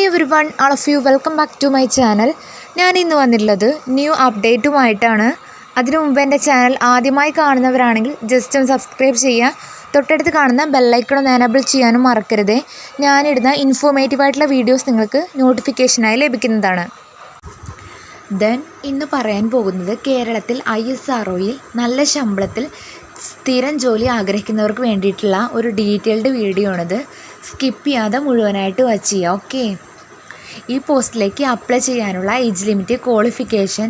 Hi everyone, all of you welcome back to my channel. ഞാൻ ഇന്ന് വന്നിട്ടുള്ളത് new അപ്ഡേറ്റുമായിട്ടാണ്. അതിനു മുമ്പ് എൻ്റെ ചാനൽ ആദ്യമായി കാണുന്നവരാണെങ്കിൽ ജസ്റ്റ് ഒന്ന് സബ്സ്ക്രൈബ് ചെയ്യുക. തൊട്ടടുത്ത് കാണുന്ന ബെല്ലൈക്കൺ ഒന്ന് എനേബിൾ ചെയ്യാനും മറക്കരുത്. ഞാനിടുന്ന ഇൻഫോർമേറ്റീവായിട്ടുള്ള വീഡിയോസ് നിങ്ങൾക്ക് നോട്ടിഫിക്കേഷനായി ലഭിക്കുന്നതാണ്. ഇന്ന് പറയാൻ പോകുന്നത് കേരളത്തിൽ ISROയിൽ നല്ല ശമ്പളത്തിൽ സ്ഥിരം ജോലി ആഗ്രഹിക്കുന്നവർക്ക് വേണ്ടിയിട്ടുള്ള ഒരു ഡീറ്റെയിൽഡ് വീഡിയോ ആണിത്. സ്കിപ്പ് ചെയ്യാതെ മുഴുവനായിട്ട് വാച്ച് ചെയ്യുക. ഓക്കെ, ഈ പോസ്റ്റിലേക്ക് അപ്ലൈ ചെയ്യാനുള്ള ഏജ് ലിമിറ്റ്, ക്വാളിഫിക്കേഷൻ,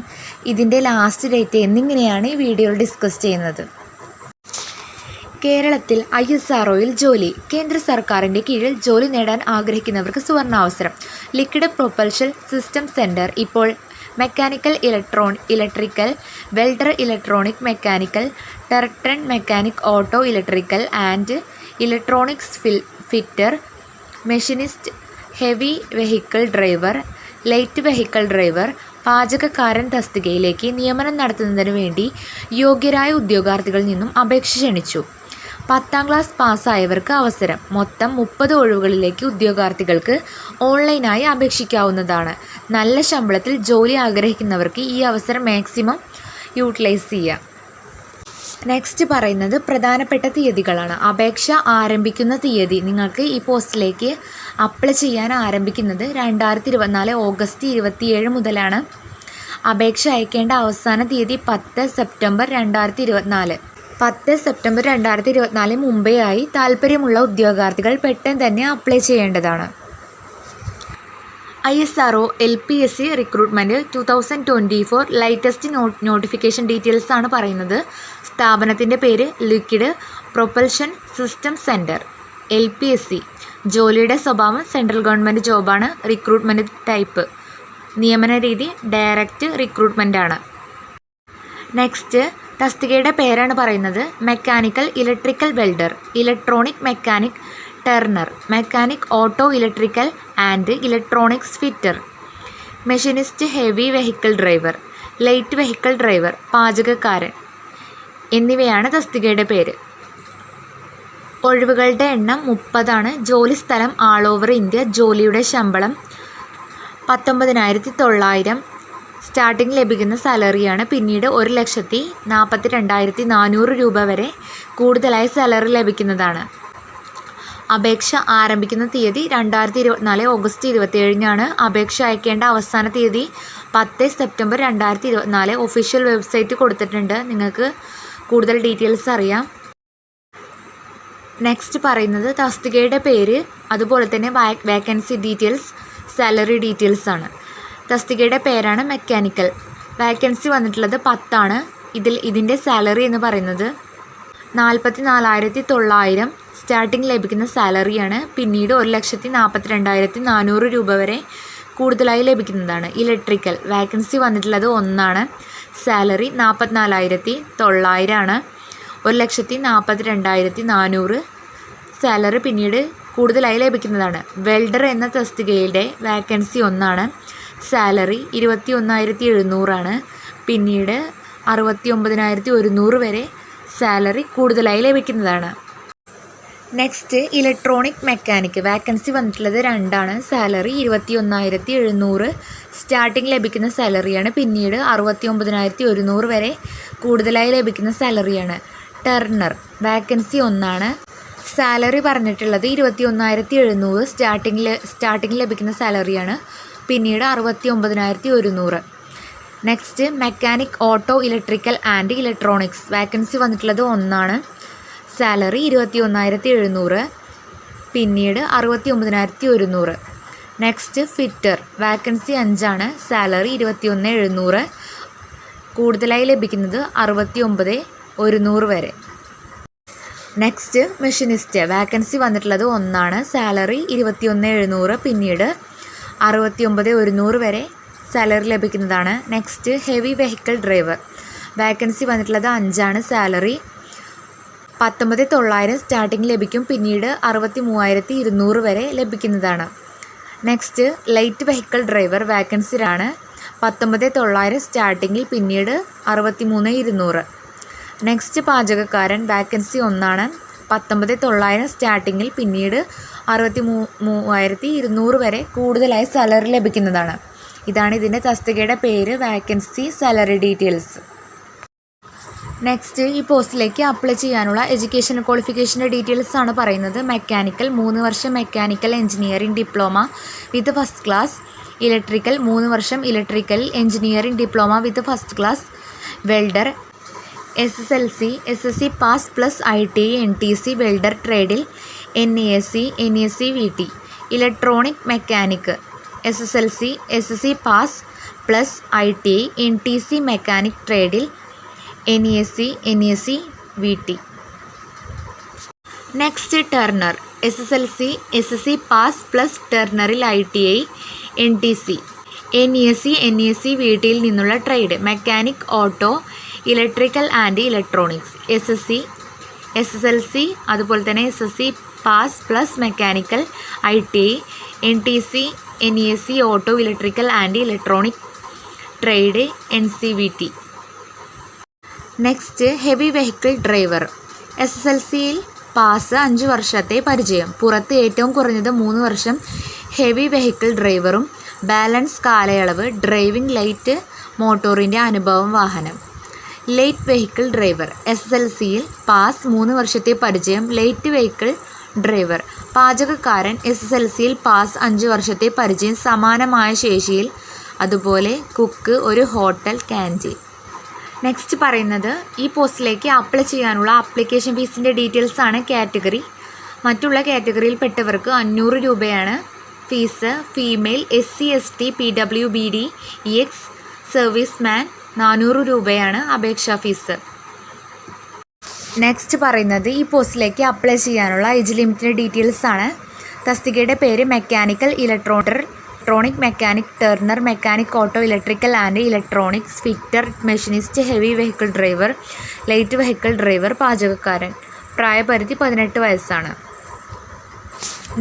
ഇതിൻ്റെ ലാസ്റ്റ് ഡേറ്റ് എന്നിങ്ങനെയാണ് ഈ വീഡിയോയിൽ ഡിസ്കസ് ചെയ്യുന്നത്. കേരളത്തിൽ ISROയിൽ ജോലി. കേന്ദ്ര സർക്കാരിൻ്റെ കീഴിൽ ജോലി നേടാൻ ആഗ്രഹിക്കുന്നവർക്ക് സുവർണാവസരം. ലിക്വിഡ് പ്രൊപ്പൽഷൻ സിസ്റ്റം സെൻറ്റർ ഇപ്പോൾ mechanical electrical, welder electronic mechanical, turner mechanic, auto electrical and electronics fitter, machinist, heavy vehicle driver, light vehicle driver, പാചകക്കാരൻ തസ്തികയിലേക്ക് നിയമനം നടത്തുന്നതിന് വേണ്ടി യോഗ്യരായ ഉദ്യോഗാർത്ഥികളിൽ നിന്നും അപേക്ഷ ക്ഷണിച്ചു. 10ാം ക്ലാസ് പാസ്സായവർക്ക് അവസരം. മൊത്തം 30 ഒഴിവുകളിലേക്ക് ഉദ്യോഗാർത്ഥികൾക്ക് ഓൺലൈനായി അപേക്ഷിക്കാവുന്നതാണ്. നല്ല ശമ്പളത്തിൽ ജോലി ആഗ്രഹിക്കുന്നവർക്ക് ഈ അവസരം മാക്സിമം യൂട്ടിലൈസ് ചെയ്യുക. നെക്സ്റ്റ് പറയുന്നത് പ്രധാനപ്പെട്ട തീയതികളാണ്. അപേക്ഷ ആരംഭിക്കുന്ന തീയതി, നിങ്ങൾക്ക് ഈ പോസ്റ്റിലേക്ക് അപ്ലൈ ചെയ്യാൻ ആരംഭിക്കുന്നത് 2024 ഓഗസ്റ്റ് 27 മുതലാണ്. അപേക്ഷ അയക്കേണ്ട അവസാന തീയതി 10 സെപ്റ്റംബർ 2024. 10 സെപ്റ്റംബർ 2024 മുമ്പേ ആയി താല്പര്യമുള്ള ഉദ്യോഗാർത്ഥികൾ പെട്ടെന്ന് തന്നെ അപ്ലൈ ചെയ്യേണ്ടതാണ്. ISRO LPSC recruitment 2024 latest notification details ആണ് പറയുന്നത്. സ്ഥാപനത്തിൻ്റെ പേര് ലിക്വിഡ് പ്രൊപ്പൽഷൻ സിസ്റ്റം സെൻറ്റർ, LPSC. ജോലിയുടെ സ്വഭാവം സെൻട്രൽ ഗവൺമെൻറ് ജോബാണ്. റിക്രൂട്ട്മെൻറ്റ് ടൈപ്പ്, നിയമന രീതി ഡയറക്റ്റ് റിക്രൂട്ട്മെൻ്റ് ആണ്. നെക്സ്റ്റ് തസ്തികയുടെ പേരാണ് പറയുന്നത്. Mechanical electrical welder, electronic mechanic turner, mechanic auto electrical and electronics fitter, machinist, heavy vehicle driver, light vehicle driver, പാചകക്കാരൻ എന്നിവയാണ് തസ്തികയുടെ പേര്. ഒഴിവുകളുടെ എണ്ണം 30 ജോലി സ്ഥലം ആൾ ഓവർ ഇന്ത്യ. ജോലിയുടെ ശമ്പളം 19,900 സ്റ്റാർട്ടിംഗ് ലഭിക്കുന്ന സാലറിയാണ്. പിന്നീട് 1,42,400 രൂപ വരെ കൂടുതലായി സാലറി ലഭിക്കുന്നതാണ്. അപേക്ഷ ആരംഭിക്കുന്ന തീയതി 2024 ഓഗസ്റ്റ് 27 അപേക്ഷ അയക്കേണ്ട അവസാന തീയതി 10 സെപ്റ്റംബർ 2024. ഒഫീഷ്യൽ വെബ്സൈറ്റ് കൊടുത്തിട്ടുണ്ട്, നിങ്ങൾക്ക് കൂടുതൽ ഡീറ്റെയിൽസ് അറിയാം. നെക്സ്റ്റ് പറയുന്നത് തസ്തികയുടെ പേര്, അതുപോലെ തന്നെ വേക്കൻസി ഡീറ്റെയിൽസ്, സാലറി ഡീറ്റെയിൽസ് ആണ്. തസ്തികയുടെ പേരാണ് മെക്കാനിക്കൽ. വേക്കൻസി വന്നിട്ടുള്ളത് 10. ഇതിൻ്റെ സാലറി എന്ന് പറയുന്നത് 44,900 സ്റ്റാർട്ടിംഗ് ലഭിക്കുന്ന സാലറിയാണ്. പിന്നീട് 1,42,400 രൂപ വരെ കൂടുതലായി ലഭിക്കുന്നതാണ്. ഇലക്ട്രിക്കൽ വേക്കൻസി വന്നിട്ടുള്ളത് 1. സാലറി 44,900 1,42,400 സാലറി പിന്നീട് കൂടുതലായി ലഭിക്കുന്നതാണ്. വെൽഡർ എന്ന തസ്തികയുടെ വേക്കൻസി 1. സാലറി 21,700 പിന്നീട് 69,100 വരെ സാലറി കൂടുതലായി ലഭിക്കുന്നതാണ്. നെക്സ്റ്റ് ഇലക്ട്രോണിക് മെക്കാനിക് വേക്കൻസി വന്നിട്ടുള്ളത് 2. സാലറി 21,700 സ്റ്റാർട്ടിംഗ് ലഭിക്കുന്ന സാലറിയാണ്. പിന്നീട് 69,100 വരെ കൂടുതലായി ലഭിക്കുന്ന സാലറിയാണ്. Turner vacancy 1. സാലറി പറഞ്ഞിട്ടുള്ളത് 21,700 സ്റ്റാർട്ടിംഗ് ലഭിക്കുന്ന സാലറിയാണ്. പിന്നീട് 69,100. Next mechanic auto electrical and electronics vacancy വന്നിട്ടുള്ളത് 1. സാലറി 21,700 പിന്നീട് 69,100. Next fitter vacancy 5. സാലറി 21,700 കൂടുതലായി ലഭിക്കുന്നത് 69,100 വരെ. നെക്സ്റ്റ് മെഷീനിസ്റ്റ് വേക്കൻസി വന്നിട്ടുള്ളത് 1. സാലറി 21,700 പിന്നീട് 69,100 വരെ സാലറി ലഭിക്കുന്നതാണ്. Next heavy vehicle driver vacancy വന്നിട്ടുള്ളത് 5. സാലറി 19,900 സ്റ്റാർട്ടിംഗ് ലഭിക്കും. പിന്നീട് 63,200 വരെ ലഭിക്കുന്നതാണ്. Next light vehicle driver vacancy 19,900 സ്റ്റാർട്ടിങ്ങിൽ, പിന്നീട് 63,200. Next പാചകക്കാരൻ vacancy 1. 19,900 സ്റ്റാർട്ടിങ്ങിൽ, പിന്നീട് 63,200 വരെ കൂടുതലായി സാലറി ലഭിക്കുന്നതാണ്. ഇതാണ് ഇതിൻ്റെ തസ്തികയുടെ പേര്, വാക്കൻസി, സാലറി ഡീറ്റെയിൽസ്. നെക്സ്റ്റ്, ഈ പോസ്റ്റിലേക്ക് അപ്ലൈ ചെയ്യാനുള്ള എഡ്യൂക്കേഷൻ ക്വാളിഫിക്കേഷൻ്റെ ഡീറ്റെയിൽസ് ആണ് പറയുന്നത്. മെക്കാനിക്കൽ 3 വർഷം mechanical engineering diploma with first class. Electrical 3 വർഷം electrical engineering diploma with first class. Welder SSLC pass plus ITI NTC welder ട്രേഡിൽ NAC VT. Electronic mechanic SSC pass plus ITI NTC mechanic ട്രേഡിൽ NAC VT. Next, turner SSC pass plus ടർണറിൽ ITI NTC NAC VTയിൽ നിന്നുള്ള trade. Mechanic auto, electrical and electronics. SSLC അതുപോലെ തന്നെ SSC pass plus mechanical ITI NTC NAC auto, electrical and electronic trade NCVT. Next, heavy vehicle driver. SSLCയിൽ pass 5 വർഷത്തെ പരിചയം. പുറത്ത് ഏറ്റവും കുറഞ്ഞത് 3 വർഷം ഹെവി വെഹിക്കിൾ ഡ്രൈവറും ബാലൻസ് കാലയളവ്. ഡ്രൈവിംഗ് ലൈറ്റ് മോട്ടോറിൻ്റെ അനുഭവം വാഹനം. ലൈറ്റ് വെഹിക്കിൾ ഡ്രൈവർ SSLCയിൽ പാസ് 3 വർഷത്തെ പരിചയം. Light vehicle driver. പാചകക്കാരൻ SSLCയിൽ പാസ് 5 വർഷത്തെ പരിചയം സമാനമായ ശേഷിയിൽ. അതുപോലെ കുക്ക്, ഒരു ഹോട്ടൽ ക്യാൻറ്റീൻ. നെക്സ്റ്റ് പറയുന്നത്, ഈ പോസ്റ്റിലേക്ക് അപ്ലൈ ചെയ്യാനുള്ള ആപ്ലിക്കേഷൻ ഫീസിൻ്റെ ഡീറ്റെയിൽസ് ആണ്. കാറ്റഗറി, മറ്റുള്ള കാറ്റഗറിയിൽപ്പെട്ടവർക്ക് 500 രൂപയാണ് fees. Female, SC ST PWBD EX service man 400 രൂപയാണ് അപേക്ഷാ ഫീസ്. നെക്സ്റ്റ് പറയുന്നത്, ഈ പോസ്റ്റിലേക്ക് അപ്ലൈ ചെയ്യാനുള്ള ഏജ് ലിമിറ്റിൻ്റെ ഡീറ്റെയിൽസ് ആണ്. തസ്തികയുടെ പേര് mechanical electronic mechanic, turner, mechanic auto, electrical and electronics, fitter, machinist, heavy vehicle driver, light vehicle driver, പാചകക്കാരൻ. പ്രായപരിധി 18 വയസ്സാണ്.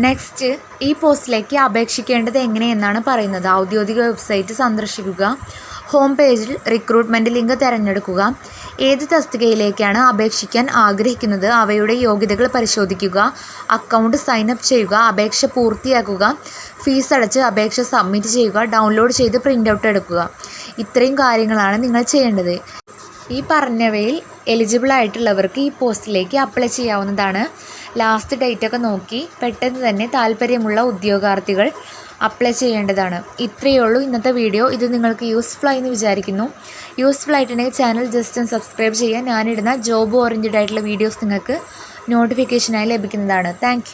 നെക്സ്റ്റ്, ഈ പോസ്റ്റിലേക്ക് അപേക്ഷിക്കേണ്ടത് എങ്ങനെയെന്നാണ് പറയുന്നത്. ഔദ്യോഗിക വെബ്സൈറ്റ് സന്ദർശിക്കുക. ഹോം പേജിൽ റിക്രൂട്ട്മെൻറ്റ് ലിങ്ക് തിരഞ്ഞെടുക്കുക. ഏത് തസ്തികയിലേക്കാണ് അപേക്ഷിക്കാൻ ആഗ്രഹിക്കുന്നത് അവയുടെ യോഗ്യതകൾ പരിശോധിക്കുക. അക്കൗണ്ട് സൈനപ്പ് ചെയ്യുക. അപേക്ഷ പൂർത്തിയാക്കുക. ഫീസ് അടച്ച് അപേക്ഷ സബ്മിറ്റ് ചെയ്യുക. ഡൗൺലോഡ് ചെയ്ത് പ്രിൻ്റ് ഔട്ട് എടുക്കുക. ഇത്രയും കാര്യങ്ങളാണ് നിങ്ങൾ ചെയ്യേണ്ടത്. ഈ പറഞ്ഞവയിൽ എലിജിബിൾ ആയിട്ടുള്ളവർക്ക് ഈ പോസ്റ്റിലേക്ക് അപ്ലൈ ചെയ്യാവുന്നതാണ്. ലാസ്റ്റ് ഡേറ്റൊക്കെ നോക്കി പെട്ടെന്ന് തന്നെ താല്പര്യമുള്ള ഉദ്യോഗാർത്ഥികൾ അപ്ലൈ ചെയ്യേണ്ടതാണ്. ഇത്രയേ ഉള്ളൂ ഇന്നത്തെ വീഡിയോ. ഇത് നിങ്ങൾക്ക് യൂസ്ഫുൾ ആയി എന്ന് വിചാരിക്കുന്നു. യൂസ്ഫുൾ ആയിട്ടുണ്ടെങ്കിൽ ചാനൽ ജസ്റ്റ് ഒന്ന് സബ്സ്ക്രൈബ് ചെയ്യുക. ഞാനിടുന്ന ജോബ് ഓറിയൻറ്റഡ് ആയിട്ടുള്ള വീഡിയോസ് നിങ്ങൾക്ക് നോട്ടിഫിക്കേഷനായി ലഭിക്കുന്നതാണ്. താങ്ക്